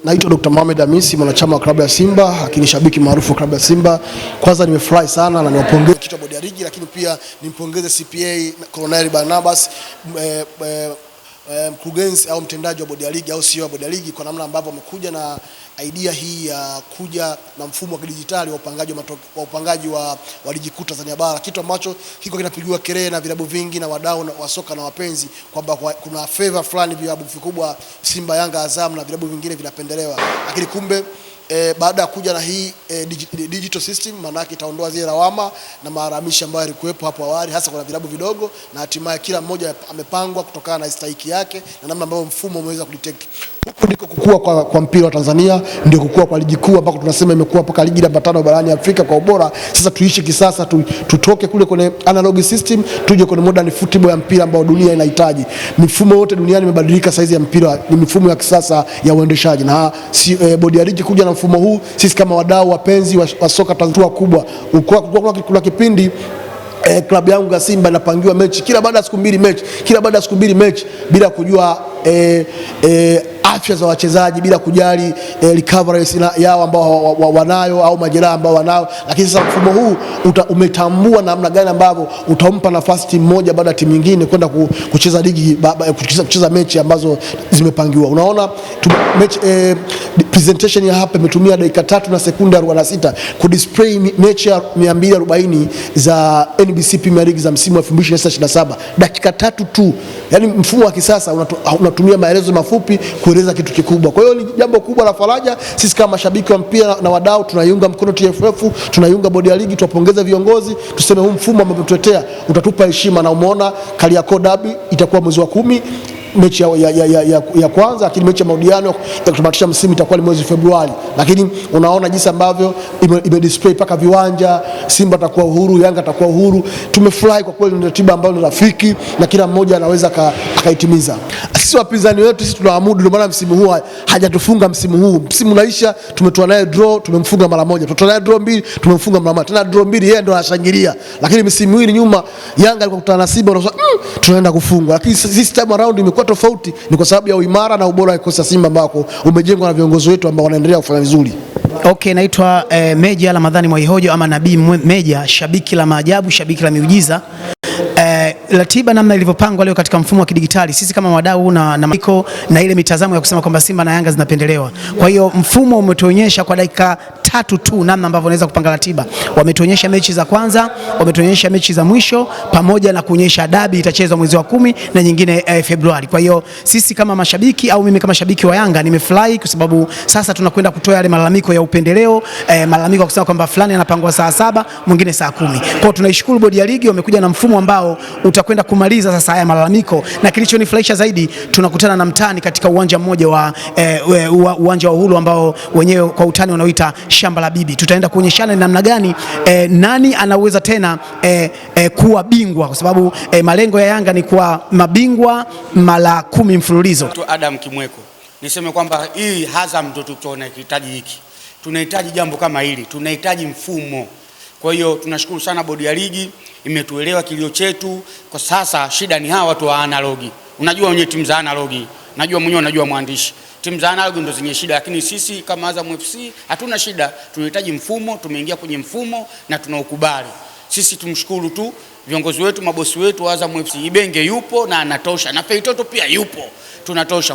Naitwa Dr. Mohamed Hamisi, mwanachama wa klabu ya Simba, lakini shabiki maarufu wa klabu ya Simba. Kwanza nimefurahi sana na niwapongeze kitu bodi ya ligi, lakini pia nimpongeze CPA Colonel Barnabas, mkurugenzi au mtendaji wa bodi ya ligi au CEO wa bodi ya ligi, kwa namna ambavyo wamekuja na idea hii ya kuja na mfumo wa kidijitali wa upangaji wa ligi kuu Tanzania bara, kitu ambacho kiko kinapigiwa kelele na vilabu vingi na wadau wa soka na wapenzi kwamba kuna favor fulani vilabu vikubwa Simba, Yanga, Azam na vilabu vingine vinapendelewa, lakini kumbe baada ya kuja na hii digital system, maana yake itaondoa zile lawama na maharamisho ambayo yalikuwepo hapo awali, hasa kwa vilabu vidogo, na hatimaye kila mmoja amepangwa kutokana na stahiki yake na namna ambavyo mfumo umeweza kudetect. Huko ndiko kukua kwa mpira wa Tanzania, ndio kukua kwa ligi kuu ambako tunasema imekuwa mpaka ligi namba 5 barani Afrika kwa ubora. Sasa tuishi kisasa, tutoke kule kwenye analog system tuje kwenye modern football ya mpira ambao dunia inahitaji. Mifumo yote duniani imebadilika, saizi ya mpira ni mifumo ya kisasa ya uendeshaji, na bodi ya ligi kuja na mfumo huu, sisi kama wadau wapenzi wa soka Tanzania kubwa. Kuna kipindi klabu yangu ya Simba inapangiwa mechi kila baada ya siku mbili mechi bila kujua afya za wachezaji, bila kujali recovery yao ambao wanayo au majeraha ambao wanayo. Lakini sasa mfumo huu umetambua namna gani ambavyo utampa nafasi timu moja baada ya timu nyingine kwenda kucheza ligi, kucheza mechi ambazo zimepangiwa. Unaona mechi presentation ya hapa imetumia dakika 3 na sekunde 46 ku display mechi ya 240 za NBC Premier League za msimu wa 2026-27, dakika 3 tu. Yani mfumo wa kisasa unatumia maelezo mafupi kueleza kitu kikubwa. Kwa hiyo ni jambo kubwa la faraja. Sisi kama mashabiki wa mpira na wadau tunaiunga mkono TFF, tunaiunga bodi ya ligi, tuwapongeze viongozi, tuseme huu mfumo ambao umetuletea utatupa heshima. Na umeona Kariakoo Derby itakuwa mwezi wa 10 mechi ya kwanza, lakini mechi ya marudiano ya kutamatisha msimu itakuwa ni mwezi Februari. Lakini unaona jinsi ambavyo imedisplay paka viwanja, Simba atakuwa uhuru, Yanga atakuwa uhuru. Tumefurahi kwa kweli, ni ratiba ambayo ni rafiki na kila mmoja anaweza akaitimiza. Sisi wapinzani wetu sisi tunaamudu, ndio maana msimu huu hajatufunga. Msimu huu msimu unaisha, tumetoa naye draw, tumemfunga mara moja, tutatoa naye draw 2, tumemfunga mara moja, tena draw 2 yeye ndo anashangilia. Lakini msimu huu nyuma Yanga alikutana na Simba, unasema tunaenda kufungwa. Lakini this time around imekuwa tofauti, ni kwa sababu ya uimara na ubora wa kosa Simba ambako umejengwa na viongozi wetu ambao wanaendelea kufanya vizuri. Okay, naitwa Meja Ramadhani Mwaihojo ama Nabii Meja, shabiki la maajabu, shabiki la miujiza. Ratiba namna ilivyopangwa leo katika mfumo wa kidigitali, sisi kama wadau na ile mitazamo ya kusema kwamba Simba na Yanga zinapendelewa. Kwa hiyo mfumo umetuonyesha kwa dakika 3 tu namna ambavyo wanaweza kupanga ratiba. Wametuonyesha mechi za kwanza, wametuonyesha mechi za mwisho, pamoja na kuonyesha dabi itachezwa mwezi wa 10 na nyingine Februari. Kwa hiyo sisi kama mashabiki au mimi kama shabiki wa Yanga nimefurahi kwa sababu sasa tunakwenda kutoa yale malalamiko ya upendeleo, malalamiko ya kusema kwamba fulani anapangwa saa 7, mwingine saa 10. Kwa hiyo tunaishukuru bodi ya ligi, wamekuja na mfumo ambao utakwenda kumaliza sasa haya malalamiko, na kilichonifurahisha zaidi tunakutana na mtani katika uwanja mmoja wa uwanja wa Uhuru ambao wenyewe kwa utani wanaoita shamba la bibi. Tutaenda kuonyeshana namna gani nani anaweza tena kuwa bingwa, kwa sababu malengo ya Yanga ni kuwa mabingwa mara 10 mfululizo. Adam Kimweko, niseme kwamba hii Azam ndio tunahitaji hiki. Tunahitaji jambo kama hili, tunahitaji mfumo. Kwa hiyo tunashukuru sana bodi ya ligi imetuelewa kilio chetu. Kwa sasa shida ni hawa watu wa analogi. Unajua wenye timu za analogi, najua mwenyewe, unajua mwandishi, timu za analogi ndio zenye shida, lakini sisi kama Azam FC hatuna shida. Tunahitaji mfumo, tumeingia kwenye mfumo na tunaukubali. Sisi tumshukuru tu viongozi wetu, mabosi wetu wa Azam FC. Ibenge yupo na anatosha, na Feitoto pia yupo, tunatosha.